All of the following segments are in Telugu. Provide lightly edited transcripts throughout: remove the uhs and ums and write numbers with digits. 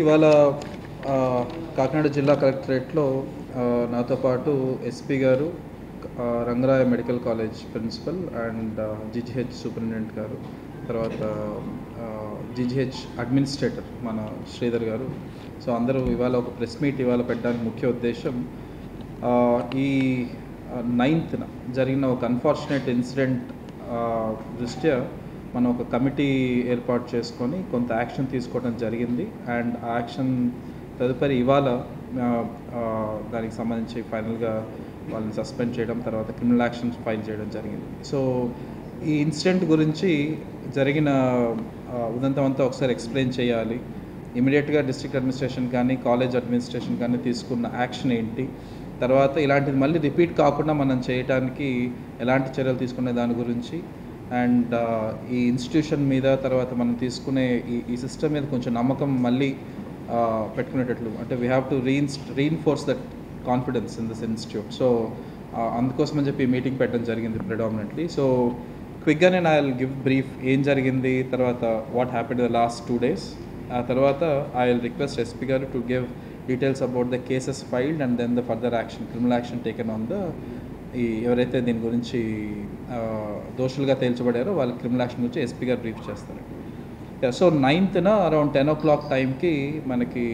ఇవాళ కాకినాడ జిల్లా కలెక్టరేట్లో నాతో పాటు ఎస్పీ గారు, Rangaraya medical college principal and GGH superintendent గారు, తర్వాత జీజీహెచ్ అడ్మినిస్ట్రేటర్ మన శ్రీధర్ గారు. సో అందరూ ఇవాళ ఒక ప్రెస్ మీట్ ఇవాళ పెట్టడానికి ముఖ్య ఉద్దేశం, ఈ 9th జరిగిన ఒక అన్ఫార్చునేట్ ఇన్సిడెంట్ దృష్ట్యా మనం ఒక కమిటీ ఏర్పాటు చేసుకొని కొంత యాక్షన్ తీసుకోవడం జరిగింది. అండ్ ఆ యాక్షన్ తదుపరి ఇవాళ దానికి సంబంధించి ఫైనల్గా వాళ్ళని సస్పెండ్ చేయడం, తర్వాత క్రిమినల్ యాక్షన్స్ ఫైల్ చేయడం జరిగింది. సో ఈ ఇన్సిడెంట్ గురించి జరిగిన ఉదంతం అంతా ఒకసారి ఎక్స్ప్లెయిన్ చేయాలి. ఇమీడియట్గా డిస్ట్రిక్ట్ అడ్మినిస్ట్రేషన్ కానీ కాలేజ్ అడ్మినిస్ట్రేషన్ కానీ తీసుకున్న యాక్షన్ ఏంటి, తర్వాత ఇలాంటిది మళ్ళీ రిపీట్ కాకుండా మనం చేయడానికి ఎలాంటి చర్యలు తీసుకునే దాని గురించి, అండ్ ఈ ఇన్స్టిట్యూషన్ మీద తర్వాత మనం తీసుకునే ఈ సిస్టమ్ మీద కొంచెం నమ్మకం మళ్ళీ పెట్టుకునేటట్లు, అంటే we have to reinforce that confidence in this institute. So అందుకోసం అని చెప్పి మీటింగ్ పెట్టడం జరిగింది ప్రెడామినెంట్లీ. సో క్విక్గా నేను ఐ విల్ గివ్ బ్రీఫ్ ఏం జరిగింది, తర్వాత what happened the last 2 days. ఆ తర్వాత ఐ విల్ రిక్వెస్ట్ ఎస్పీ గారు to give details about the cases filed and then the further action, criminal action taken on the ఎవరైతే దీని గురించి దోషులుగా తేల్చబడారో వాళ్ళ క్రిమినల్ యాక్షన్ గురించి ఎస్పీ గారు బ్రీఫ్ చేస్తారు. సో 9th అరౌండ్ 10 o'clock టైంకి మనకి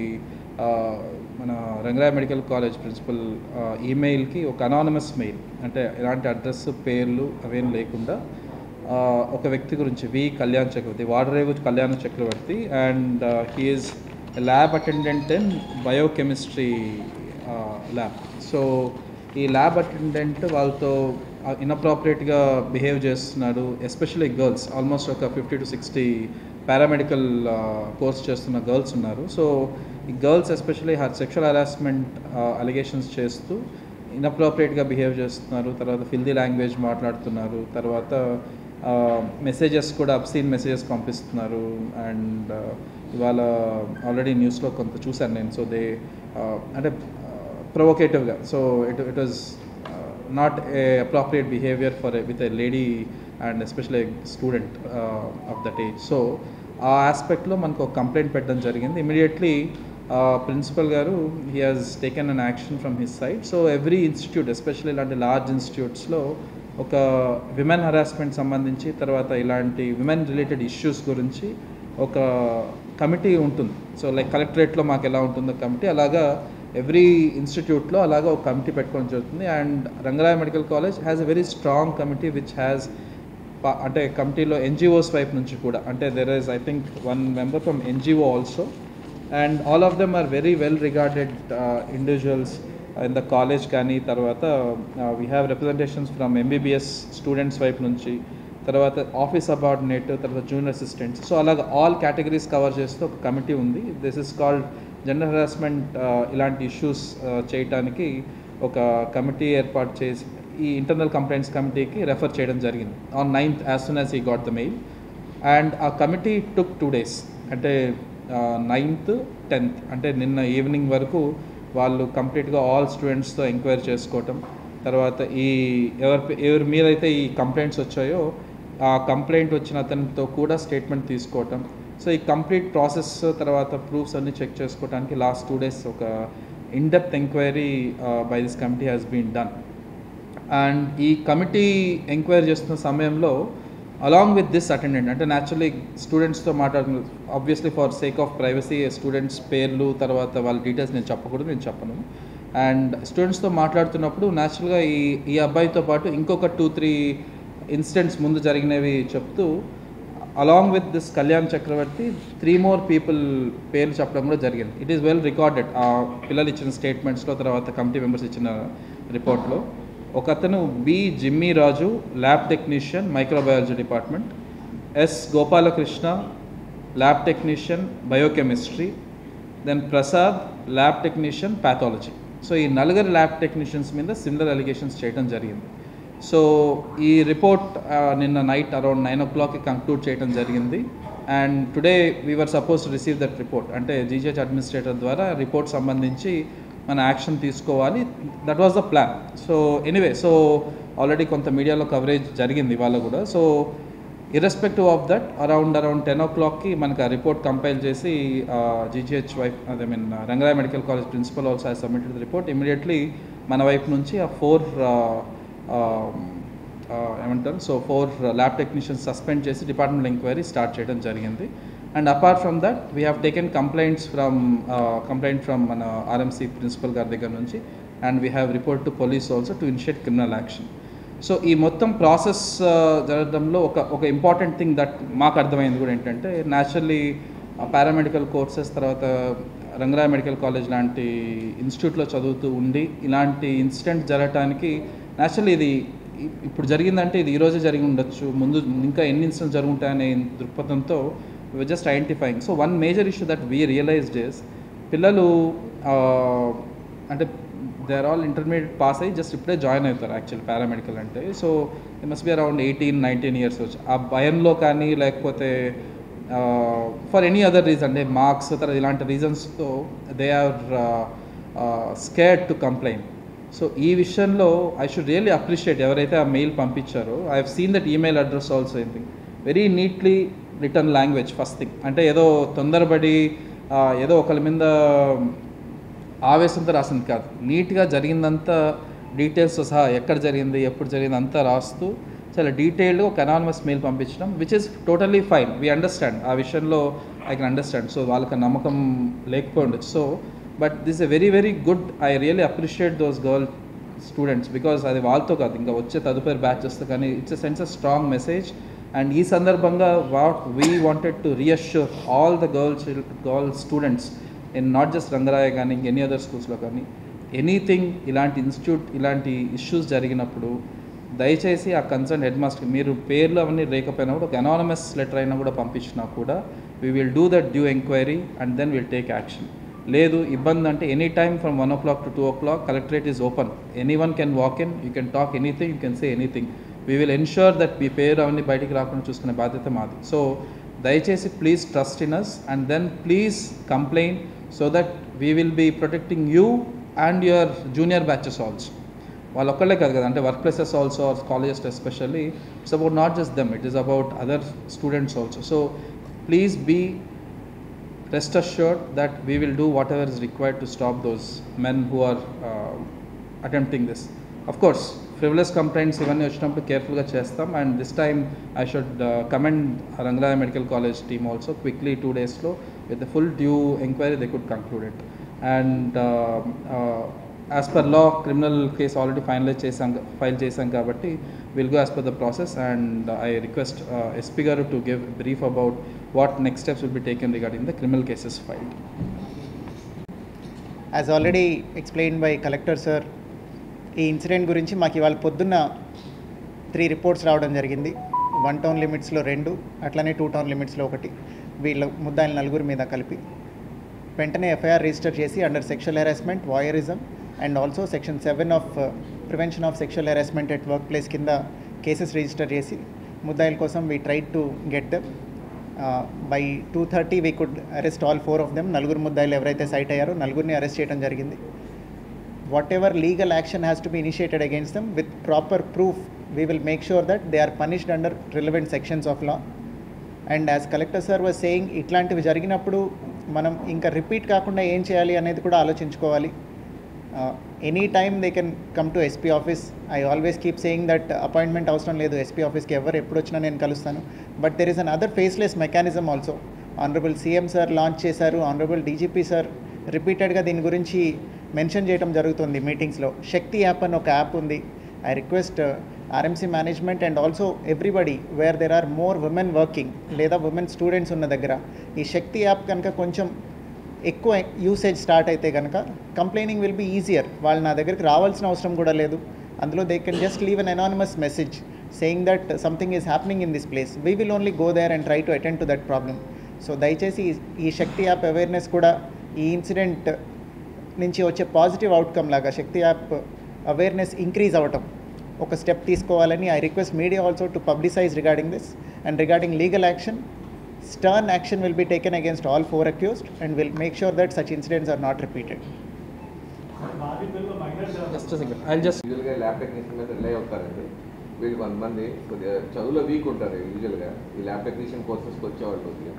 మన రంగరాయ మెడికల్ కాలేజ్ ప్రిన్సిపల్ ఈమెయిల్కి ఒక అనానమస్ మెయిల్, అంటే ఎలాంటి అడ్రస్ పేర్లు అవేం లేకుండా ఒక వ్యక్తి గురించి Kalyan Chakravarthi, Vadarevu Kalyan Chakravarthi, and he is lab attendant in biochemistry lab. So ఈ ల్యాబ్ అటెండెంట్ వాళ్ళతో ఇన్అప్రాపరియేట్గా బిహేవ్ చేస్తున్నాడు, ఎస్పెషల్లీ గర్ల్స్. ఆల్మోస్ట్ ఒక 50 to 60 పారామెడికల్ కోర్స్ చేస్తున్న గర్ల్స్ ఉన్నారు. సో ఈ girls especially sexual harassment allegations చేస్తూ ఇన్అప్రాపరియేట్గా బిహేవ్ చేస్తున్నారు, తర్వాత ఫిల్దీ లాంగ్వేజ్ మాట్లాడుతున్నారు, తర్వాత మెసేజెస్ కూడా అబ్సీన్ మెసేజెస్ పంపిస్తున్నారు. అండ్ ఇవాళ ఆల్రెడీ న్యూస్లో కొంత చూశాను నేను. సో దే అంటే ప్రొవోకేటివ్గా, so it was not a appropriate behaviour for with a lady and especially student of that age. So ఆ ఆస్పెక్ట్లో మనకు ఒక కంప్లైంట్ పెట్టడం జరిగింది. ఇమీడియట్లీ ప్రిన్సిపల్ గారు he has taken an action from his side. So every institute, especially ఇలాంటి లార్జ్ ఇన్స్టిట్యూట్స్లో ఒక విమెన్ హరాస్మెంట్ సంబంధించి, తర్వాత ఇలాంటి విమెన్ రిలేటెడ్ ఇష్యూస్ గురించి ఒక కమిటీ ఉంటుంది. సో లైక్ కలెక్టరేట్లో మాకు ఎలా ఉంటుందో కమిటీ, అలాగా ఎవ్రీ ఇన్స్టిట్యూట్లో అలాగా ఒక కమిటీ పెట్టుకోవడం జరుగుతుంది. And Rangaraya medical college has a very strong committee which has, అంటే కమిటీలో ఎన్జిఓస్ వైపు నుంచి కూడా, అంటే there is I think 1 member from NGO also, and all of them are very well regarded individuals in the college. కానీ తర్వాత we have representations from MBBS students వైపు నుంచి, తర్వాత ఆఫీస్ సబార్డినేట్, తర్వాత జూనియర్ అసిస్టెంట్స్. సో అలాగా ఆల్ కేటగిరీస్ కవర్ చేస్తూ ఒక కమిటీ ఉంది. This is called gender harassment. ఇలాంటి ఇష్యూస్ చేయటానికి ఒక కమిటీ ఏర్పాటు చేసి ఈ ఇంటర్నల్ కంప్లైంట్స్ కమిటీకి రెఫర్ చేయడం జరిగింది on 9th as soon as he got the mail. And ఆ కమిటీ టుక్ 2 days, అంటే 9th, 10th, అంటే నిన్న ఈవినింగ్ వరకు వాళ్ళు కంప్లీట్గా ఆల్ స్టూడెంట్స్తో ఎంక్వైరీ చేసుకోవటం, తర్వాత ఎవరి మీదైతే ఈ కంప్లైంట్స్ వచ్చాయో ఆ కంప్లైంట్ వచ్చిన అతనితో కూడా స్టేట్మెంట్ తీసుకోవటం. సో ఈ కంప్లీట్ ప్రాసెస్ తర్వాత ప్రూఫ్స్ అన్నీ చెక్ చేసుకోవడానికి లాస్ట్ 2 days ఒక in depth enquiry by this committee has been done. And ఈ కమిటీ ఎంక్వైరీ చేస్తున్న సమయంలో అలాంగ్ విత్ దిస్ అటెండెంట్, అంటే న్యాచురలీ స్టూడెంట్స్తో మాట్లాడుతున్నారు, obviously for sake of privacy students పేర్లు తర్వాత వాళ్ళ డీటెయిల్స్ నేను చెప్పకూడదు, నేను చెప్పను. అండ్ స్టూడెంట్స్తో మాట్లాడుతున్నప్పుడు న్యాచురల్గా ఈ అబ్బాయితో పాటు ఇంకొక 2-3 ఇన్సిడెంట్స్ ముందు జరిగినవి చెప్తూ along with this Kalyan Chakravarthi 3 more people పేర్లు చెప్పడం కూడా జరిగింది. ఇట్ ఈస్ వెల్ రికార్డెడ్ ఆ పిల్లలు ఇచ్చిన స్టేట్మెంట్స్లో, తర్వాత కమిటీ మెంబర్స్ ఇచ్చిన రిపోర్ట్లో. ఒకతను Jimmy Raju, lab technician, microbiology department. Gopalakrishna, lab technician, biochemistry. Then Prasad, lab technician, pathology. So ఈ 4 ల్యాబ్ టెక్నీషియన్స్ మీద సిమిలర్ అలిగేషన్స్ చేయడం జరిగింది. సో ఈ రిపోర్ట్ నిన్న నైట్ అరౌండ్ 9 o'clock కంక్లూడ్ చేయడం జరిగింది. And today we were suppose to receive that report, అంటే జీజీహెచ్ అడ్మినిస్ట్రేటర్ ద్వారా రిపోర్ట్ సంబంధించి మన యాక్షన్ తీసుకోవాలి. That was the plan. So anyway, so already కొంత మీడియాలో కవరేజ్ జరిగింది ఇవాళ కూడా. So irrespective of that around 10 o'clockకి మనకు ఆ రిపోర్ట్ కంపైల్ చేసి జీజీహెచ్ వైఫ్ I mean Rangaraya medical college principal also I submitted the report. Immediately మన వైపు నుంచి ఆ 4 ఏమంటారు సో 4 ల్యాబ్ టెక్నీషియన్స్ సస్పెండ్ చేసి డిపార్ట్మెంటల్ ఎంక్వైరీ స్టార్ట్ చేయడం జరిగింది. And apart from that we have taken complaint from మన ఆర్ఎంసీ ప్రిన్సిపల్ గారి దగ్గర నుంచి, and we have report to police also to initiate criminal action. So ఈ మొత్తం ప్రాసెస్ జరగడంలో ఒక ఇంపార్టెంట్ థింగ్ దట్ మాకు అర్థమైంది కూడా ఏంటంటే, న్యాచురల్లీ పారామెడికల్ కోర్సెస్ తర్వాత రంగరాయ మెడికల్ కాలేజ్ లాంటి ఇన్స్టిట్యూట్లో చదువుతూ ఉండి ఇలాంటి ఇన్సిడెంట్ జరగటానికి న్యాచురల్లీ ఇది ఇప్పుడు జరిగిందంటే ఇది ఈరోజే జరిగి ఉండొచ్చు, ముందు ఇంకా ఎన్ని ఇన్సిడెంట్స్ జరుగుంటాయనే దృక్పథంతో just identifying. So one major issue that we realised is పిల్లలు అంటే they are all intermediate pass అయ్యి జస్ట్ ఇప్పుడే జాయిన్ అవుతారు యాక్చువల్లీ పారామెడికల్ అంటే. So they must be around 18-19 years వచ్చి ఆ భయంలో కానీ లేకపోతే ఫర్ ఎనీ అదర్ రీజన్ అంటే మార్క్స్ తర్వాత ఇలాంటి రీజన్స్తో they are scared to complaint. So ఈ విషయంలో ఐ షుడ్ రియల్లీ అప్రిషియేట్ ఎవరైతే ఆ మెయిల్ పంపించారో. I have seen that email address also anything very neatly written language. First thing అంటే ఏదో తొందరపడి ఏదో ఒకరి మీద ఆవేశంతో రాసింది కాదు, నీట్గా జరిగిందంతా డీటెయిల్స్తో సహా ఎక్కడ జరిగింది ఎప్పుడు జరిగింది అంతా రాస్తూ చాలా డీటెయిల్డ్గా ఒక అనానిమస్ మెయిల్ పంపించడం, which is totally fine. We understand ఆ విషయంలో ఐ కెన్ అండర్స్టాండ్. సో వాళ్ళకి నమ్మకం లేకపోయి ఉండొచ్చు. So but this a very very good, I really appreciate those girl students because అది వాళ్ళతో కాదు ఇంకా వచ్చే తదుపరి బ్యాచెస్తో కానీ it's sense a strong message. And ఈ సందర్భంగా what we wanted to reassure all the girl students in not just Rangaraya కానీ ఎనీ అదర్ స్కూల్స్లో కానీ ఎనీథింగ్ ఇలాంటి ఇన్స్టిట్యూట్ ఇలాంటి ఇష్యూస్ జరిగినప్పుడు దయచేసి ఆ కన్సర్న్ హెడ్ మాస్టర్ మీరు పేర్లు అవన్నీ లేకపోయినా కూడా ఒక అనానమస్ లెటర్ అయినా కూడా పంపించినా కూడా we will do that due enquiry and then will take action. లేదు ఇబ్బంది అంటే any time from 1 o'clock to 2 o'clock collectorate is open, anyone can walk in, you can talk anything, you can say anything. We will ensure that మీ పేరు అవన్నీ బయటికి రాకుండా చూసుకునే బాధ్యత మాది. సో దయచేసి please trust in us and then please complaint so that we will be protecting you and your junior batches also. వాళ్ళు ఒక్కళ్ళే కాదు కదా, అంటే work places also or colleges especially. It's about not just them, it is about other students also. So please be rest assured that we will do whatever is required to stop those men who are attempting this. Of course frivolous complaints ivanni vachinappudu careful ga chestam, and this time I should commend Rangaraya Medical College team also. Quickly 2 days lo with the full due inquiry they could conclude it, and as per law criminal case already file chesam kabatti we'll go as per the process, and I request SP garu to give brief about what next steps will be taken regarding the criminal cases filed. As already explained by Collector sir, ఈ ఇన్సిడెంట్ గురించి మాకు ఇవాళ పొద్దున్న 3 రిపోర్ట్స్ రావడం జరిగింది. 1 town లిమిట్స్లో 2, అట్లనే 2 town లిమిట్స్లో 1, వీళ్ళ ముద్దాయిలు 4 మీద కలిపి వెంటనే ఎఫ్ఐఆర్ రిజిస్టర్ చేసి under sexual harassment, వాయరిజం and also section 7 of prevention of sexual harassment at work place కింద కేసెస్ రిజిస్టర్ చేసి ముద్దాయిల కోసం we tried to get them. By 2:30 we could arrest all 4 of them. 4 ముద్దాయిలు ఎవరైతే సైట్ అయ్యారో 4ని అరెస్ట్ చేయడం జరిగింది. whatever legal action has to be initiated against them with proper proof, we will make sure that they are punished under relevant sections of law. And as Collector sir was saying, ఇట్లాంటివి జరిగినప్పుడు మనం ఇంకా రిపీట్ కాకుండా ఏం చేయాలి అనేది కూడా ఆలోచించుకోవాలి. Any time they can come to SP office. I always keep saying that appointment అవసరం లేదు ఎస్పీ ఆఫీస్కి, ఎవరు ఎప్పుడు వచ్చినా నేను కలుస్తాను. But there is an other faceless mechanism also. Honourable CM sir launch చేశారు, ఆనరబుల్ డీజీపీ సార్ రిపీటెడ్గా దీని గురించి మెన్షన్ చేయడం జరుగుతుంది మీటింగ్స్లో. శక్తి యాప్ అని ఒక యాప్ ఉంది. I request RMC management and also everybody where there are more women working లేదా ఉమెన్ స్టూడెంట్స్ ఉన్న దగ్గర ఈ శక్తి యాప్ కనుక కొంచెం ఎక్కువ యూసేజ్ స్టార్ట్ అయితే కనుక కంప్లైనింగ్ విల్ బీ ఈజియర్. వాళ్ళు నా దగ్గరికి రావాల్సిన అవసరం కూడా లేదు. అందులో they can just leave an anonymous message saying that something is happening in this place. We will only go there and try to attend to that problem. So దయచేసి ఈ శక్తి యాప్ అవేర్నెస్ కూడా ఈ ఇన్సిడెంట్ నుంచి వచ్చే పాజిటివ్ అవుట్కమ్ లాగా శక్తి యాప్ అవేర్నెస్ ఇంక్రీజ్ అవ్వటం ఒక స్టెప్ తీసుకోవాలని I request media also to publicise regarding this. And regarding legal action, stern action will be taken against all 4 accused and will make sure that such incidents are not repeated. Just a second, I'll just యూజువల్గా ల్యాబ్ టెక్నీషియన్ మీద రిలే అవుతారండి. వీళ్ళు కొంతమంది కొద్దిగా చదువులో వీక్ ఉంటారు యూజువల్గా ఈ ల్యాబ్ టెక్నీషియన్ కోర్సెస్కి వచ్చేవాళ్ళు కొద్దిగా.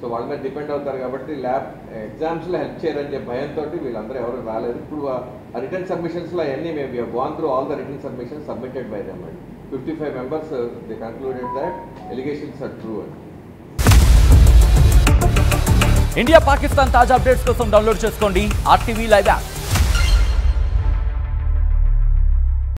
సో వాళ్ళ మీద డిపెండ్ అవుతారు కాబట్టి ల్యాబ్ ఎగ్జామ్స్లో హెల్ప్ చేయరని చెప్పి భయంతో వీళ్ళందరూ ఎవరు రాలేదు. ఇప్పుడు ఆ రిటర్న్ సబ్మిషన్స్లో అవన్నీ మేము we gonna through all the return submissions submitted by them అండి. 55 members they concluded that allegations are true. India Pakistan తాజా అప్డేట్స్ కోసం డౌన్లోడ్ చేసుకోండి RTV లైవ్ యాప్.